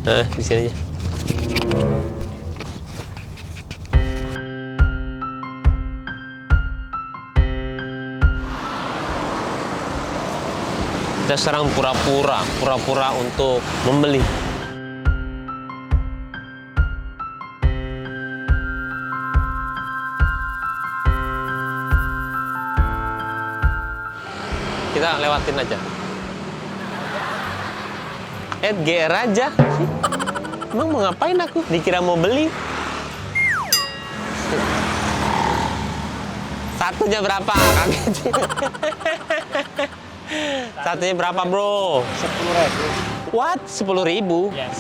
Di sini aja. Kita sekarang pura-pura untuk membeli. Kita lewatin aja. GR aja. Emang mau ngapain aku? Dikira mau beli. Satunya berapa? Kaget. Satunya berapa, bro? 10.000. What? 10.000? Yes.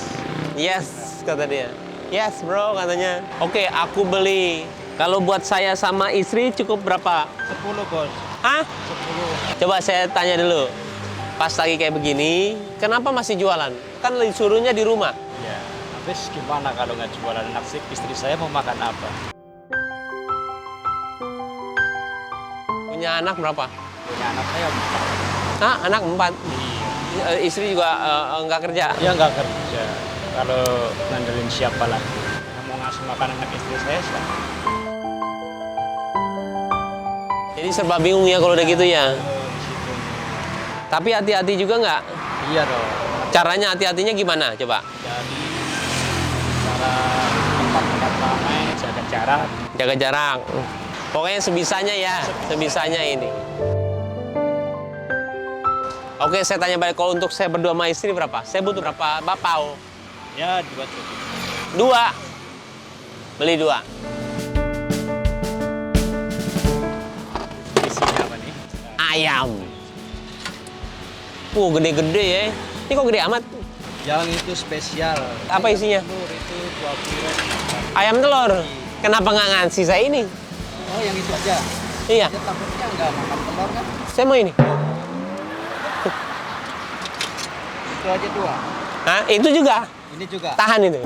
Yes, kata dia. Yes, bro, katanya. Oke, aku beli. Kalau buat saya sama istri cukup berapa? 10, bos. Hah? 10. Coba saya tanya dulu. Pas lagi kayak begini, kenapa masih jualan? Kan disuruhnya di rumah. Ya, habis gimana kalau nggak jualan anak sih? Istri saya mau makan apa? Punya anak berapa? Punya anak saya 4. Hah? Anak 4? Iya. Istri juga nggak kerja? Dia nggak kerja. Kalau ngandelin siapa lagi? Yang mau ngasih makan anak istri saya siapa? Jadi serba bingung ya kalau udah gitu ya. Di situ. Tapi hati-hati juga nggak? Iya dong. Caranya hati-hatinya gimana? Coba. Jadi cara tempat-tempat ramai, jaga jarak. Jaga jarak. Pokoknya sebisanya ya. Sebisanya ini. Oke, saya tanya balik. Kalau untuk saya berdua sama istri berapa? Saya butuh berapa bapau? Ya, 2 cukup. 2. Beli 2. Isinya apa nih? Ayam. Gede-gede ya. Ini kok gede amat? Yang itu spesial. Apa isinya? Itu 2 kilo. Ayam telur. Kenapa nggak ngasih saya ini? Oh, yang itu aja. Iya, Ya, takutnya nggak makan telur kan? saya mau ini. Itu aja 2. Hah? Itu juga. Ini juga. Tahan itu.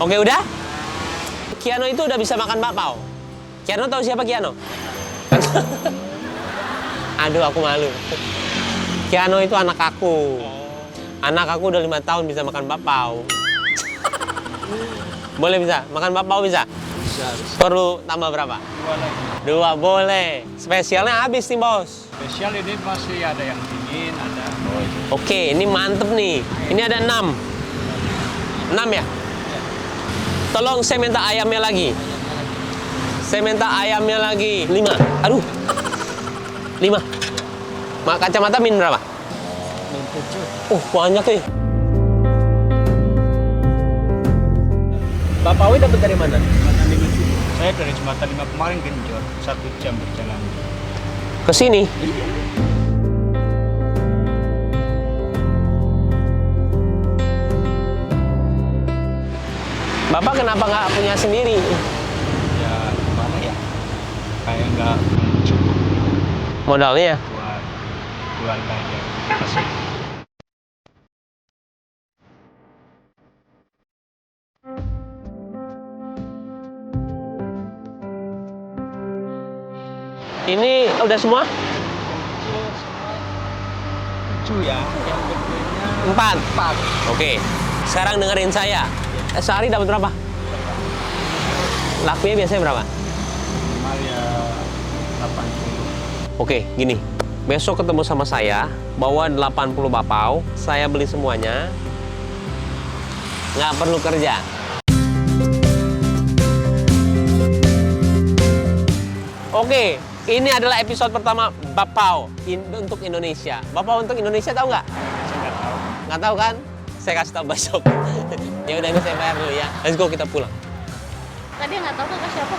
Oke, udah? Kiano itu udah bisa makan bakpao. Kiano tahu siapa Kiano? Aduh, aku malu. Kiano itu anak aku. Anak aku udah 5 tahun bisa makan bakpao. Boleh bisa? Makan bakpao bisa? Bisa. Perlu tambah berapa? 2 lagi. 2 boleh. Spesialnya habis nih, Bos. Spesial ini masih ada yang dingin, ada. Oke, ini mantep nih. Ini ada 6. 6 ya? Tolong saya minta ayamnya lagi. Saya minta ayamnya lagi. 5. Aduh. 5. Kacamata min berapa? Min 7. Oh, banyak nih. Bapak Wi dapat dari mana? Jembatan 5 itu. Saya dari Jembatan 5 kemarin genjot. 1 jam berjalan. Ke sini. Bapak kenapa nggak punya sendiri? Ya, gimana ya? Kayak nggak cukup Modalnya? buat keluarga aja. Kasih. Ini udah semua? 7 ya. Yang gedenya 4. 4. Oke. Sekarang dengerin saya. Sehari dapat berapa? Lakunya biasanya berapa? Minimal ya 80. Oke, gini. Besok ketemu sama saya, bawa 80 bapau, saya beli semuanya. Nggak perlu kerja. Oke, ini adalah episode pertama bapau untuk Indonesia. Bapau untuk Indonesia tahu nggak? Saya nggak tahu. Nggak tahu kan? Saya kasih tahu besok. Ya udah, ini saya bayar dulu ya. Let's go, kita pulang. Tadi nggak tahu kakak siapa?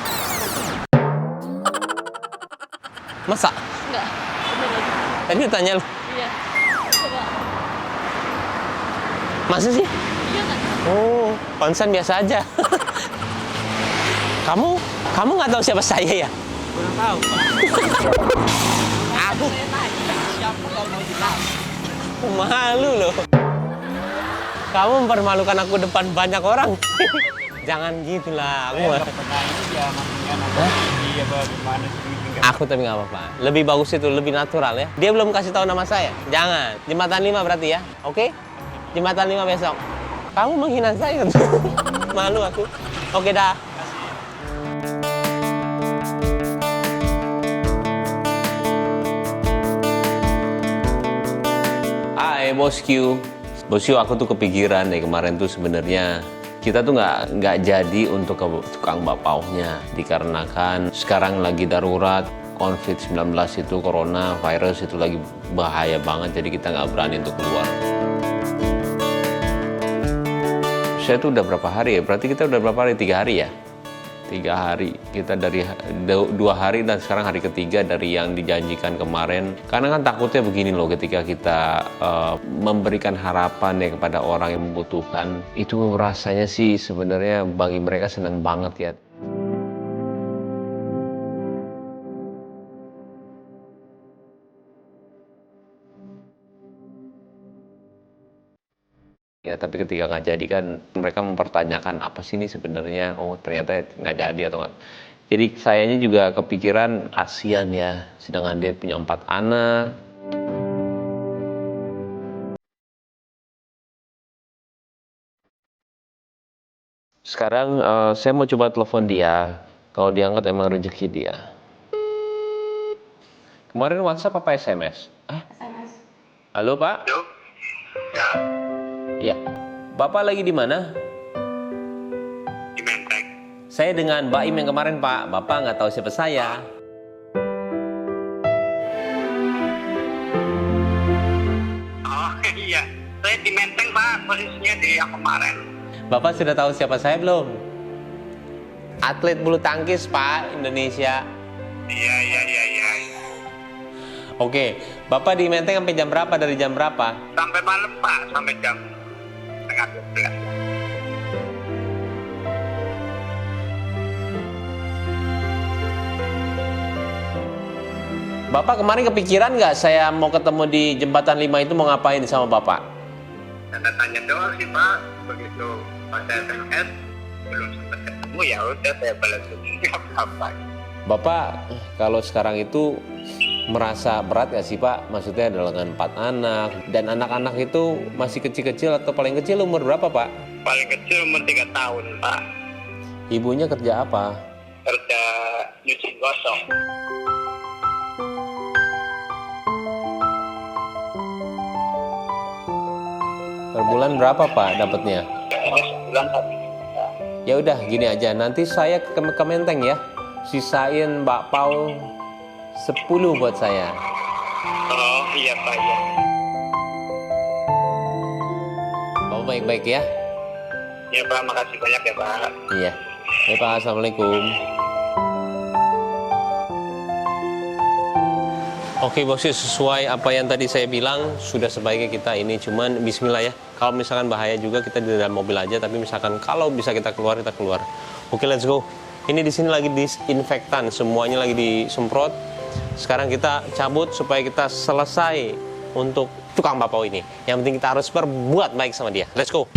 Masa? Nggak. Bener lagi. Tadi ditanya lu. Iya. Coba. Masa sih? Iya nggak tahu. Oh, konsen biasa aja. Kamu nggak tahu siapa saya ya? Kurang tahu, Pak. Aku Saya tanya. Siapa kalau mau bilang? malu loh. Kamu mempermalukan aku depan banyak orang. Jangan gitulah. Saya nggak pernah ini ya, maksudnya nanti iya bagaimana sih Aku tapi nggak apa-apa. Lebih bagus itu, lebih natural ya. Dia belum kasih tahu nama saya. Jangan. Jembatan 5 berarti ya. Oke? Jembatan 5 besok. Kamu menghina saya. Malu aku. Oke dah. Hai bosku. Bosku, aku tuh kepikiran deh kemarin tuh sebenarnya kita tuh nggak jadi untuk ke tukang bakpaunya dikarenakan sekarang lagi darurat COVID-19 itu, corona virus itu lagi bahaya banget, jadi kita nggak berani untuk keluar. Saya tuh udah berapa hari ya? Berarti kita udah berapa hari? 3 hari ya? 3 hari. Kita dari 2 hari dan sekarang hari ketiga dari yang dijanjikan kemarin. Karena kan takutnya begini loh, ketika kita memberikan harapan ya kepada orang yang membutuhkan, itu rasanya sih sebenarnya bagi mereka senang banget ya. Ya, tapi ketika nggak jadi kan mereka mempertanyakan apa sih ini sebenarnya, oh ternyata nggak jadi atau nggak. Jadi sayanya juga kepikiran, kasihan ya, sedangkan dia punya 4 anak. Sekarang saya mau coba telepon dia, kalau diangkat emang rezeki dia. Kemarin WhatsApp apa SMS? SMS. Halo Pak? Halo? Ya, Ya. Bapak lagi di mana? di Menteng. Saya dengan Mbak Im yang kemarin Pak. Bapak nggak tahu siapa saya. Oh iya, saya di Menteng Pak, posisinya di yang kemarin. Bapak sudah tahu siapa saya belum? Atlet bulu tangkis Pak, Indonesia. Iya. Oke, Bapak di Menteng sampai jam berapa? Dari jam berapa? Sampai malam Pak, sampai jam setengah 12. Bapak kemarin kepikiran nggak saya mau ketemu di jembatan 5 itu mau ngapain sama Bapak? Tanda tanya doang sih Pak, begitu pas saya SMS belum sempat ketemu, ya udah saya balas nggak apa-apa. Bapak kalau sekarang itu merasa berat nggak sih Pak? Maksudnya dengan 4 anak dan anak-anak itu masih kecil-kecil atau paling kecil umur berapa Pak? Paling kecil umur 3 tahun Pak, Ibunya kerja apa? kerja nyuci gosong. Per bulan berapa Pak dapatnya? Ini sebulan 1 juta. Ya udah gini aja, nanti saya ke Menteng ya. Sisain bakpao 10 buat saya. Oh iya Pak ya. Bapak baik-baik ya. Ya Pak, makasih banyak ya Pak. Iya. Ya Pak, assalamualaikum. Oke bosku, sesuai apa yang tadi saya bilang, sudah sebaiknya kita ini cuman bismillah ya. Kalau misalkan bahaya juga kita di dalam mobil aja, tapi misalkan kalau bisa kita keluar, kita keluar. Oke, let's go. Ini di sini lagi disinfektan, semuanya lagi disemprot. Sekarang kita cabut supaya kita selesai untuk tukang bakpao ini. Yang penting kita harus berbuat baik sama dia. Let's go.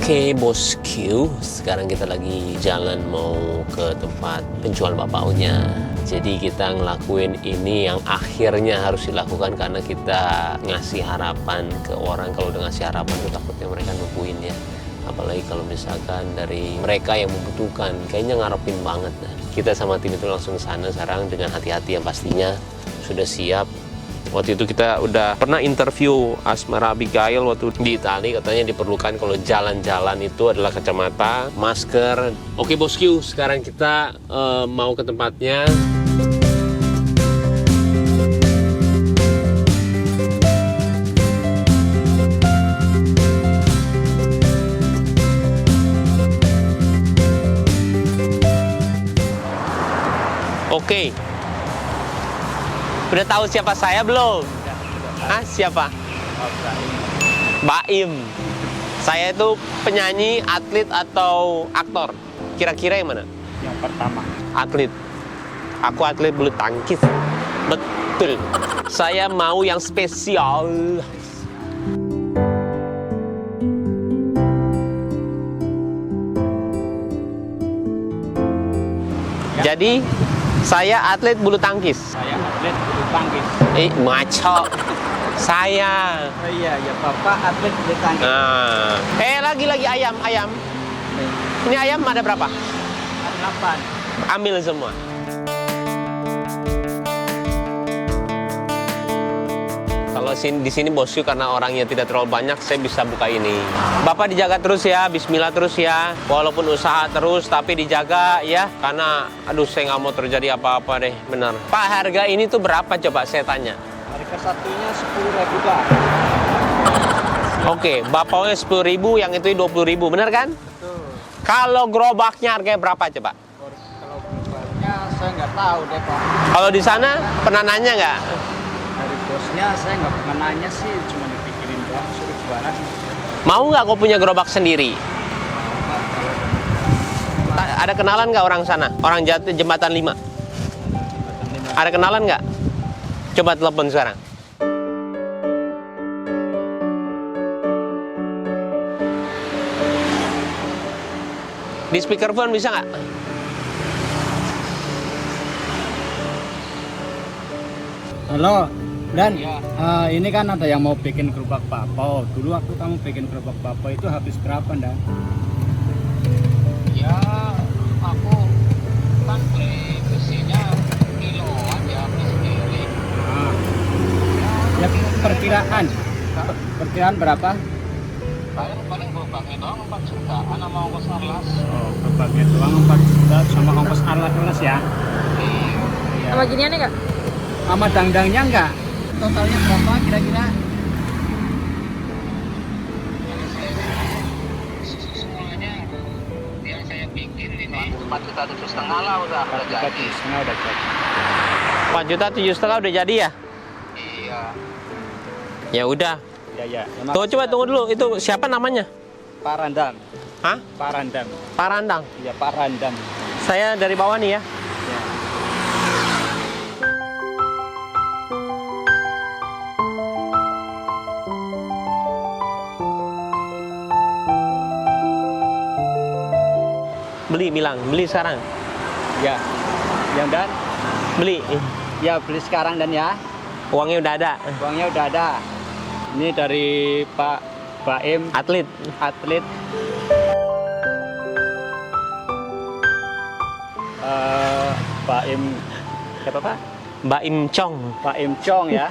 Oke bosku, sekarang kita lagi jalan mau ke tempat penjual bakpaonya. Jadi kita ngelakuin ini yang akhirnya harus dilakukan karena kita ngasih harapan ke orang. Kalau udah ngasih harapan tuh takutnya mereka nungguin ya. Apalagi kalau misalkan dari mereka yang membutuhkan, kayaknya ngarepin banget. Nah, kita sama tim itu langsung ke sana sekarang dengan hati-hati yang pastinya sudah siap. Waktu itu kita udah pernah interview Asmara Abigail waktu di Italia, katanya diperlukan kalau jalan-jalan itu adalah kacamata, masker. Oke bosku, sekarang kita mau ke tempatnya. Oke. Udah tahu siapa saya belum? Ah, siapa? Baim. Saya itu penyanyi, atlet atau aktor? Kira-kira yang mana? Yang pertama. Atlet. Aku atlet bulu tangkis. Betul. Saya mau yang spesial. Jadi saya atlet bulu tangkis. Saya atlet bulu tangkis. Maco. Saya. Oh iya, ya Bapak atlet bulu tangkis. Nah. Lagi ayam. Ini ayam ada berapa? Ada 8. Ambil semua. Kalau di sini bosku karena orangnya tidak terlalu banyak, saya bisa buka ini. Bapak dijaga terus ya, Bismillah terus ya. Walaupun usaha terus, tapi dijaga ya. Karena, aduh saya nggak mau terjadi apa-apa deh, benar. Pak, harga ini tuh berapa coba saya tanya? Harga satunya 10.000 Pak. Oke, bapaunya 10.000, yang itu 20.000, benar kan? Betul. Kalau gerobaknya harganya berapa coba? Kalau berubahnya saya nggak tahu deh Pak. Kalau di sana pernah nanya nggak? Dari bosnya saya nggak pernah nanya sih, cuma dipikirin doang suruh jualan. Mau nggak kau punya gerobak sendiri? Ada kenalan nggak orang sana? Orang Jembatan 5? Ada kenalan nggak? Coba telepon sekarang. Di speakerphone bisa nggak? Halo, Dan, ini kan ada yang mau bikin gerobak bakpao. Dulu waktu kamu bikin gerobak bakpao itu habis berapa, Dan? Ya, aku kan beli besinya kiloan ya, beli sendiri. Ya perkiraan berapa? Paling gerobaknya doang 4 jutaan sama ongkos arlas. Oh, gerobaknya doang 4 juta sama ongkos arlas ya? Iya. Sama giniannya nggak? Sama dangdangnya enggak? Totalnya berapa kira-kira? Semuanya yang saya bikin ini 4,7 juta lah udah jadi. Setengah udah jadi. 4,7 juta udah jadi ya? Iya. Ya udah. Ya. Tuh coba tunggu dulu, itu siapa namanya? Pak Randam. Hah? Pak Randam. Pak Randang. Iya, Pak Randam. Saya dari bawah nih ya. Ya. Beli sekarang. Ya. Yang Dan? Beli. Ya, beli sekarang Dan ya. Uangnya udah ada. Uangnya udah ada. Ini dari Pak Baim, Atlet. atlet. Baim siapa Pak? Mbak Im Chong. Baim Chong ya.